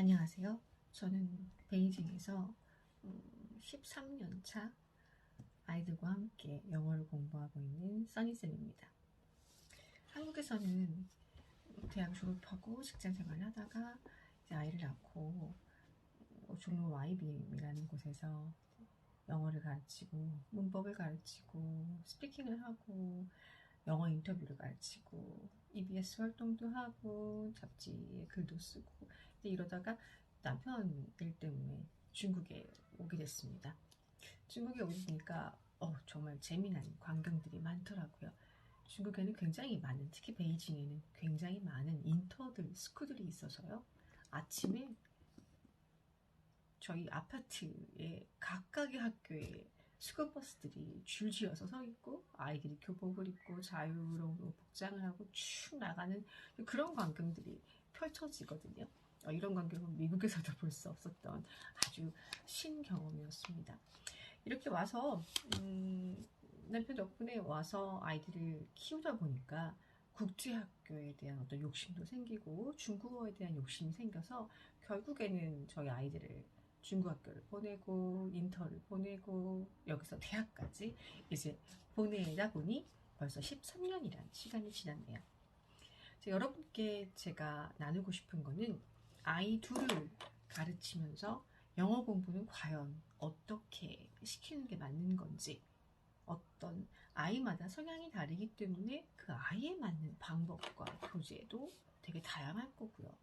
안녕하세요. 저는 베이징에서 13년차 아이들과 함께 영어를 공부하고 있는 써니쌤입니다. 한국에서는 대학 졸업하고 직장 생활을 하다가 이제 아이를 낳고 종로 YBM이라는 곳에서 영어를 가르치고 문법을 가르치고 스피킹을 하고 영어 인터뷰를 가르치고 EBS 활동도 하고 잡지에 글도 쓰고 이러다가 남편 일 때문에 중국에 오게 됐습니다. 중국에 오니까 정말 재미난 광경들이 많더라고요. 중국에는 굉장히 많은, 특히 베이징에는 굉장히 많은 인터들, 스쿨들이 있어서요. 아침에 저희 아파트에 각각의 학교에 스쿨버스들이 줄지어서 서 있고 아이들이 교복을 입고 자유로운 복장을 하고 쭉 나가는 그런 광경들이 펼쳐지거든요. 이런 광경은 미국에서도 볼 수 없었던 아주 신경험이었습니다. 이렇게 와서 남편 덕분에 와서 아이들을 키우다 보니까 국제학교에 대한 어떤 욕심도 생기고 중국어에 대한 욕심이 생겨서 결국에는 저희 아이들을 중국 학교를 보내고 인터를 보내고 여기서 대학까지 이제 보내다 보니 벌써 13년이란 시간이 지났네요. 여러분께 제가 나누고 싶은 거는 아이 둘을 가르치면서 영어 공부는 과연 어떻게 시키는 게 맞는 건지, 어떤 아이마다 성향이 다르기 때문에 그 아이에 맞는 방법과 교재도 되게 다양할 거고요.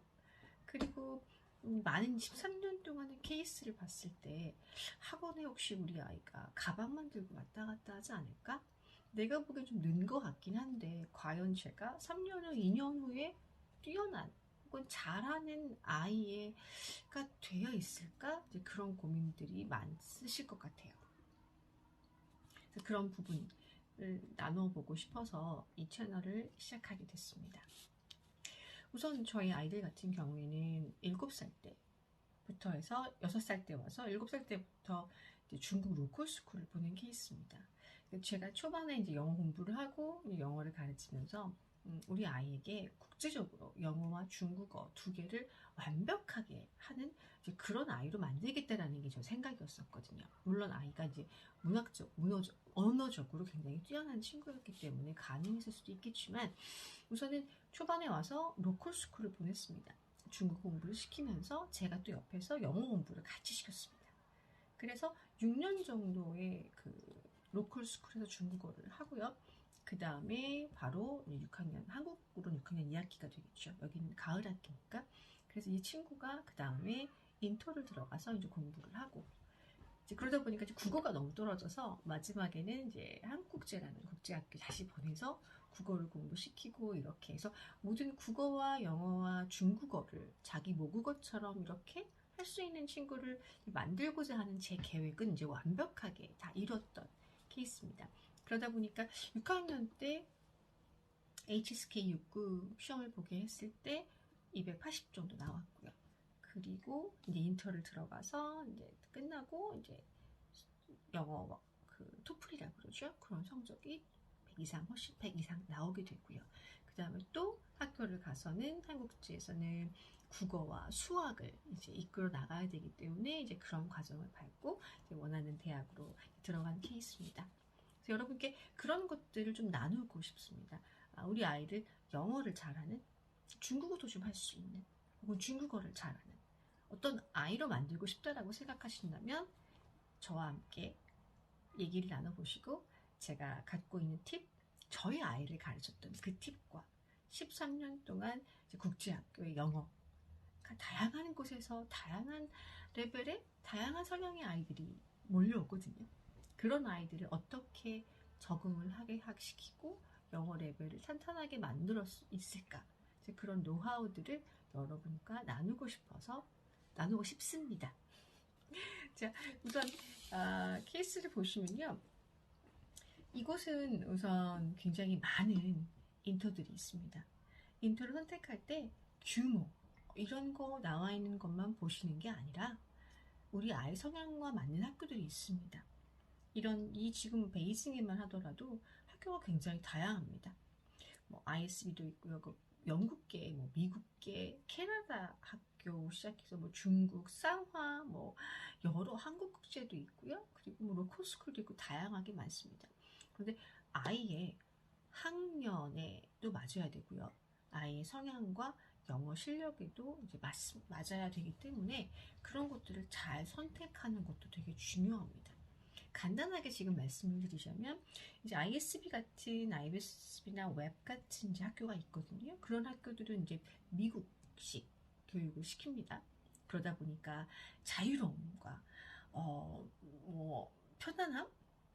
그리고 많은 13년 동안의 케이스를 봤을 때 학원에 혹시 우리 아이가 가방만 들고 왔다 갔다 하지 않을까? 내가 보기엔 좀 는 것 같긴 한데 과연 제가 3년 후, 2년 후에 뛰어난 혹은 잘하는 아이가 되어 있을까? 이제 그런 고민들이 많으실 것 같아요. 그래서 그런 부분을 나눠보고 싶어서 이 채널을 시작하게 됐습니다. 우선 저희 아이들 같은 경우에는 7살 때부터 해서 6살 때 와서 7살 때부터 중국 로컬 스쿨을 보낸 케이스입니다. 제가 초반에 이제 영어 공부를 하고 영어를 가르치면서 우리 아이에게 국제적으로 영어와 중국어 두 개를 완벽하게 하는 그런 아이로 만들겠다라는 게 제 생각이었었거든요. 물론 아이가 이제 문학적, 언어적으로 굉장히 뛰어난 친구였기 때문에 가능했을 수도 있겠지만 우선은 초반에 와서 로컬 스쿨을 보냈습니다. 중국 공부를 시키면서 제가 또 옆에서 영어 공부를 같이 시켰습니다. 그래서 6년 정도의 그 로컬 스쿨에서 중국어를 하고요. 그 다음에 바로 6학년, 한국으로는 6학년 2학기가 되겠죠. 여기는 가을 학기니까. 그래서 이 친구가 그 다음에 인터를 들어가서 이제 공부를 하고, 이제 그러다 보니까 이제 국어가 너무 떨어져서 마지막에는 이제 한국제라는 국제학교 다시 보내서 국어를 공부시키고 이렇게 해서 모든 국어와 영어와 중국어를 자기 모국어처럼 이렇게 할 수 있는 친구를 만들고자 하는 제 계획은 이제 완벽하게 다 이뤘던 케이스입니다. 그러다 보니까 6학년 때 HSK 6급 시험을 보게 했을 때 280 정도 나왔고요. 그리고 이제 인터를 들어가서 이제 끝나고 이제 영어 그 토플이라고 그러죠. 그런 성적이 100 이상 훨씬 100 이상 나오게 되고요. 그 다음에 또 학교를 가서는 한국제에서는 국어와 수학을 이제 이끌어 나가야 되기 때문에 이제 그런 과정을 밟고 이제 원하는 대학으로 들어간 케이스입니다. 그래서 여러분께 그런 것들을 좀 나누고 싶습니다. 우리 아이들 영어를 잘하는, 중국어도 좀 할 수 있는, 혹은 중국어를 잘하는 어떤 아이로 만들고 싶다라고 생각하신다면 저와 함께 얘기를 나눠보시고 제가 갖고 있는 팁, 저희 아이를 가르쳤던 그 팁과 13년 동안 국제학교의 영어, 다양한 곳에서 다양한 레벨의 다양한 성향의 아이들이 몰려오거든요. 그런 아이들을 어떻게 적응을 하게 시키고 영어 레벨을 탄탄하게 만들 수 있을까? 그런 노하우들을 여러분과 나누고 싶습니다. 자, 우선 케이스를 보시면요. 이곳은 우선 굉장히 많은 인터들이 있습니다. 인터를 선택할 때 규모, 이런 거 나와 있는 것만 보시는 게 아니라 우리 아이 성향과 맞는 학교들이 있습니다. 이 지금 베이징에만 하더라도 학교가 굉장히 다양합니다. ISB도 있고요. 영국계, 미국계, 캐나다 학교, 학교 시작해서 뭐 중국, 쌍화, 뭐 여러 한국 국제도 있고요. 그리고 뭐 로컬스쿨도 있고 다양하게 많습니다. 그런데 아이의 학년에도 맞아야 되고요. 아이의 성향과 영어 실력에도 이제 맞아야 되기 때문에 그런 것들을 잘 선택하는 것도 되게 중요합니다. 간단하게 지금 말씀을 드리자면 이제 ISB 같은 ISB나 웹 같은 이제 학교가 있거든요. 그런 학교들은 이제 미국식 교육을 시킵니다. 그러다 보니까 자유로움과 뭐 편안함.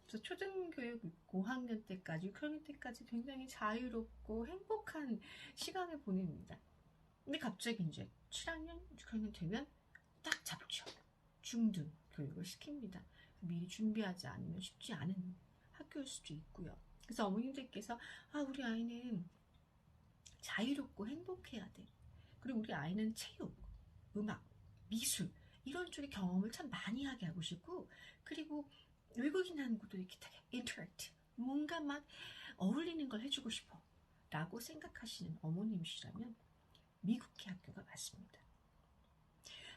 그래서 초등교육 5학년 때까지 6학년 때까지 굉장히 자유롭고 행복한 시간을 보냅니다. 근데 갑자기 이제 7학년, 6학년 되면 딱 잡죠. 중등 교육을 시킵니다. 미리 준비하지 않으면 쉽지 않은 학교일 수도 있고요. 그래서 어머님들께서 우리 아이는 자유롭고 행복해야 돼. 그리고 우리 아이는 체육, 음악, 미술 이런 쪽의 경험을 참 많이 하게 하고 싶고 그리고 외국인하고도 이렇게 되게 인터랙트 뭔가 막 어울리는 걸 해주고 싶어 라고 생각하시는 어머님이시라면 미국의 학교가 맞습니다.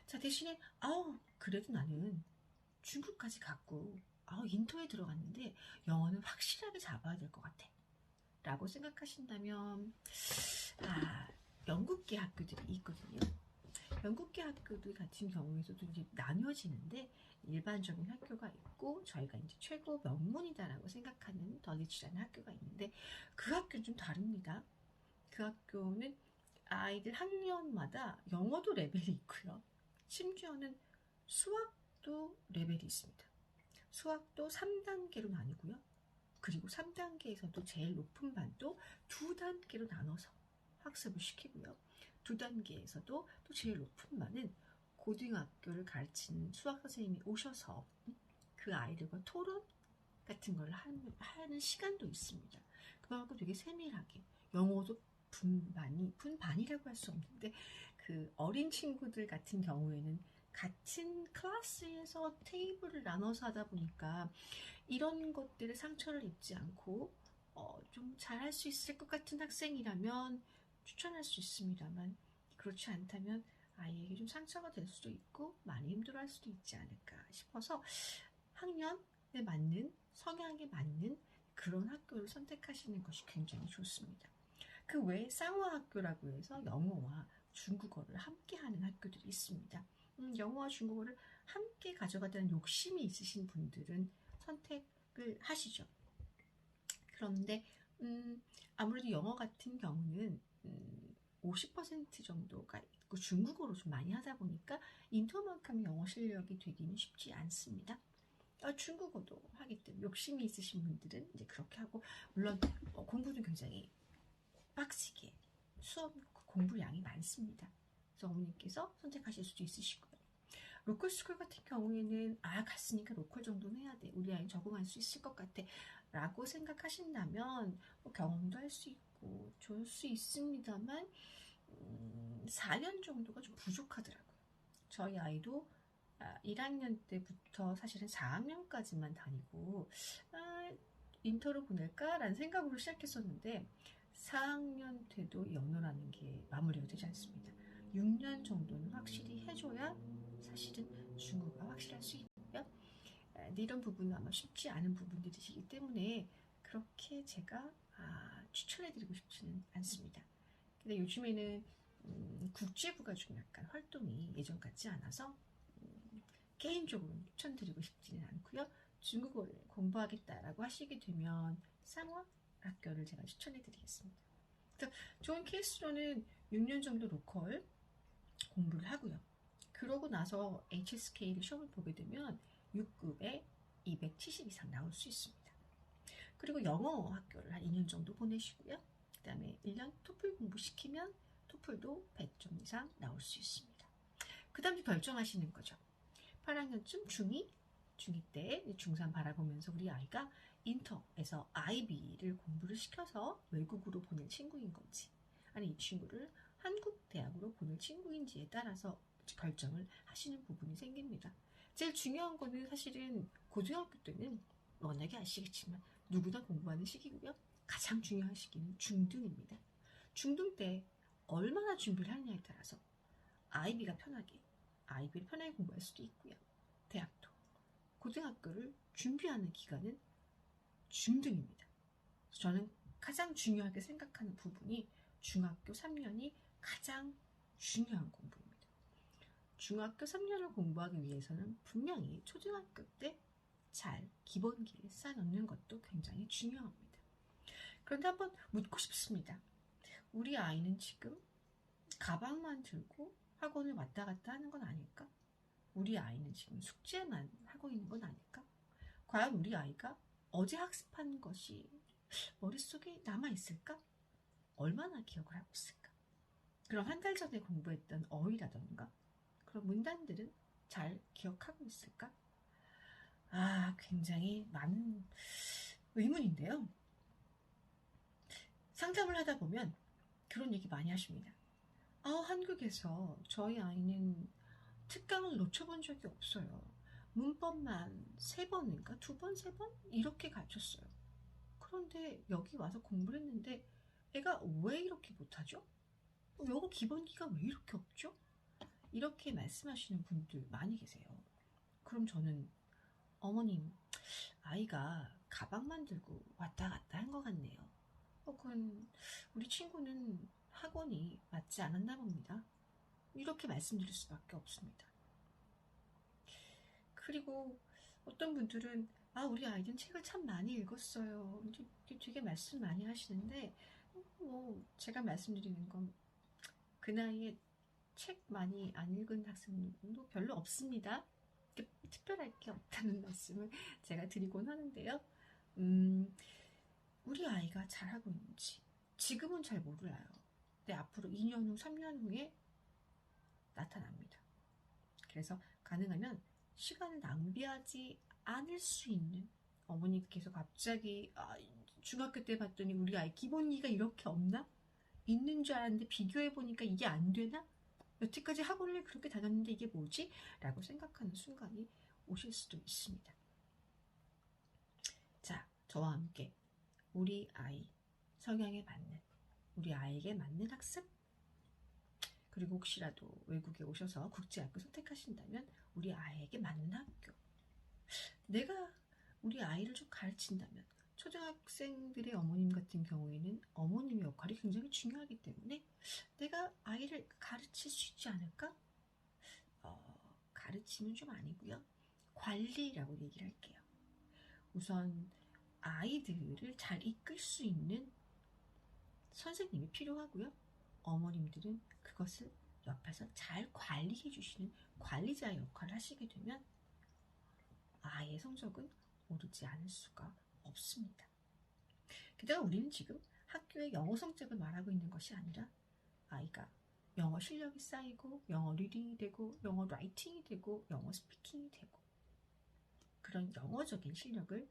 자, 대신에 그래도 나는 중국까지 갔고 인터에 들어갔는데 영어는 확실하게 잡아야 될 것 같아 라고 생각하신다면 영국계 학교들이 있거든요. 영국계 학교들 같은 경우에서도 이제 나뉘어지는데 일반적인 학교가 있고 저희가 이제 최고 명문이다라고 생각하는 더리치라는 학교가 있는데 그 학교는 좀 다릅니다. 그 학교는 아이들 학년마다 영어도 레벨이 있고요. 심지어는 수학도 레벨이 있습니다. 수학도 3단계로 나뉘고요. 그리고 3단계에서도 제일 높은 반도 2단계로 나눠서 학습을 시키고요. 2단계에서도 또 제일 높은 반은 고등학교를 가르치는 수학 선생님이 오셔서 그 아이들과 토론 같은 걸 하는 시간도 있습니다. 그만큼 되게 세밀하게 영어도 분반이라고 할 수 없는데 그 어린 친구들 같은 경우에는 같은 클래스에서 테이블을 나눠서 하다 보니까 이런 것들에 상처를 입지 않고 좀 잘할 수 있을 것 같은 학생이라면 추천할 수 있습니다만 그렇지 않다면 아이에게 좀 상처가 될 수도 있고 많이 힘들어할 수도 있지 않을까 싶어서 학년에 맞는 성향에 맞는 그런 학교를 선택하시는 것이 굉장히 좋습니다. 그 외에 쌍화학교라고 해서 영어와 중국어를 함께 하는 학교들이 있습니다. 영어와 중국어를 함께 가져가다는 욕심이 있으신 분들은 선택을 하시죠. 그런데 아무래도 영어 같은 경우는 50% 정도가 있고 중국어로 좀 많이 하다 보니까 인터만큼 영어 실력이 되기는 쉽지 않습니다. 중국어도 하기 때문에 욕심이 있으신 분들은 이제 그렇게 하고 물론 공부는 굉장히 빡시게 수업 공부량이 많습니다. 그래서 어머님께서 선택하실 수도 있으시고요. 로컬 스쿨 같은 경우에는 갔으니까 로컬 정도는 해야 돼. 우리 아이는 적응할 수 있을 것 같아. 라고 생각하신다면 경험도 할 수 있고 좋을 수 있습니다만 4년 정도가 좀 부족하더라고요. 저희 아이도 1학년 때부터 사실은 4학년까지만 다니고 인터로 보낼까라는 생각으로 시작했었는데 4학년 때도 언어라는 게 마무리가 되지 않습니다. 6년 정도는 확실히 해줘야 사실은 중국어가 확실할 수 있고요. 이런 부분은 아마 쉽지 않은 부분들이기 때문에 그렇게 제가 추천해드리고 싶지는 않습니다. 근데 요즘에는 국제부가 좀 약간 활동이 예전 같지 않아서 개인적으로는 추천드리고 싶지는 않고요. 중국어를 공부하겠다라고 하시게 되면 쌍화 학교를 제가 추천해드리겠습니다. 좋은 케이스로는 6년 정도 로컬 공부를 하고요. 그러고 나서 HSK 시험을 보게 되면 6급에 270 이상 나올 수 있습니다. 그리고 영어 학교를 한 2년 정도 보내시고요. 그 다음에 1년 토플 공부시키면 토플도 100점 이상 나올 수 있습니다. 그 다음에 결정하시는 거죠. 8학년쯤 중2 때 중3 바라보면서 우리 아이가 인터에서 IB를 공부를 시켜서 외국으로 보낼 친구인 건지 아니 이 친구를 한국 대학으로 보낼 친구인지에 따라서 결정을 하시는 부분이 생깁니다. 제일 중요한 거는 사실은 고등학교 때는 워낙에 아시겠지만 누구나 공부하는 시기고요. 가장 중요한 시기는 중등입니다. 중등 때 얼마나 준비를 하느냐에 따라서 아이비를 편하게 공부할 수도 있고요. 대학도, 고등학교를 준비하는 기간은 중등입니다. 저는 가장 중요하게 생각하는 부분이 중학교 3년이 가장 중요한 공부입니다. 중학교 3년을 공부하기 위해서는 분명히 초등학교 때 잘 기본기를 쌓아놓는 것도 굉장히 중요합니다. 그런데 한번 묻고 싶습니다. 우리 아이는 지금 가방만 들고 학원을 왔다 갔다 하는 건 아닐까? 우리 아이는 지금 숙제만 하고 있는 건 아닐까? 과연 우리 아이가 어제 학습한 것이 머릿속에 남아있을까? 얼마나 기억을 하고 있을까? 그럼 한 달 전에 공부했던 어휘라던가 그런 문단들은 잘 기억하고 있을까? 굉장히 많은 의문인데요. 상담을 하다 보면 그런 얘기 많이 하십니다. 한국에서 저희 아이는 특강을 놓쳐본 적이 없어요. 문법만 3번인가 2번, 3번 이렇게 가르쳤어요. 그런데 여기 와서 공부를 했는데 애가 왜 이렇게 못하죠? 영어 기본기가 왜 이렇게 없죠? 이렇게 말씀하시는 분들 많이 계세요. 그럼 저는 어머님, 아이가 가방만 들고 왔다 갔다 한 것 같네요. 혹은 우리 친구는 학원이 맞지 않았나 봅니다. 이렇게 말씀드릴 수밖에 없습니다. 그리고 어떤 분들은 우리 아이는 책을 참 많이 읽었어요. 되게 말씀 많이 하시는데 제가 말씀드리는 건 그 나이에 책 많이 안 읽은 학생도 별로 없습니다. 특별할 게 없다는 말씀을 제가 드리곤 하는데요. 우리 아이가 잘하고 있는지 지금은 잘 몰라요. 근데 앞으로 2년 후, 3년 후에 나타납니다. 그래서 가능하면 시간을 낭비하지 않을 수 있는, 어머니께서 갑자기 중학교 때 봤더니 우리 아이 기본기가 이렇게 없나? 있는 줄 알았는데 비교해보니까 이게 안 되나? 여태까지 학원을 그렇게 다녔는데 이게 뭐지? 라고 생각하는 순간이 오실 수도 있습니다. 자, 저와 함께 우리 아이 성향에 맞는, 우리 아이에게 맞는 학습, 그리고 혹시라도 외국에 오셔서 국제학교 선택하신다면 우리 아이에게 맞는 학교, 내가 우리 아이를 좀 가르친다면, 초등학생들의 어머님 같은 경우에는 어머님의 역할이 굉장히 중요하기 때문에 내가 아이를 가르칠 수 있지 않을까? 가르침은 좀 아니고요. 관리라고 얘기를 할게요. 우선 아이들을 잘 이끌 수 있는 선생님이 필요하고요. 어머님들은 그것을 옆에서 잘 관리해 주시는 관리자의 역할을 하시게 되면 아이의 성적은 오르지 않을 수가 없습니다. 게다가 우리는 지금 학교의 영어 성적을 말하고 있는 것이 아니라 아이가 영어 실력이 쌓이고 영어 리딩이 되고 영어 라이팅이 되고 영어 스피킹이 되고 그런 영어적인 실력을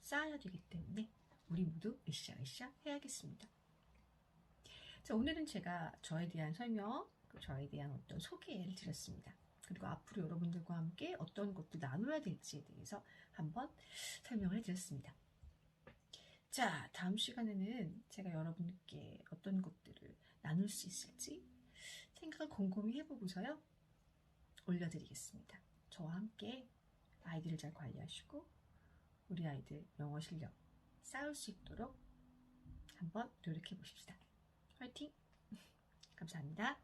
쌓아야 되기 때문에 우리 모두 으쌰으쌰 해야겠습니다. 자, 오늘은 제가 저에 대한 설명, 저에 대한 어떤 소개를 드렸습니다. 그리고 앞으로 여러분들과 함께 어떤 것도 나눠야 될지에 대해서 한번 설명을 해드렸습니다. 자, 다음 시간에는 제가 여러분께 어떤 것들을 나눌 수 있을지 생각을 곰곰이 해보고서요 올려드리겠습니다. 저와 함께 아이들을 잘 관리하시고 우리 아이들 영어 실력 쌓을 수 있도록 한번 노력해 보십시다. 화이팅! 감사합니다.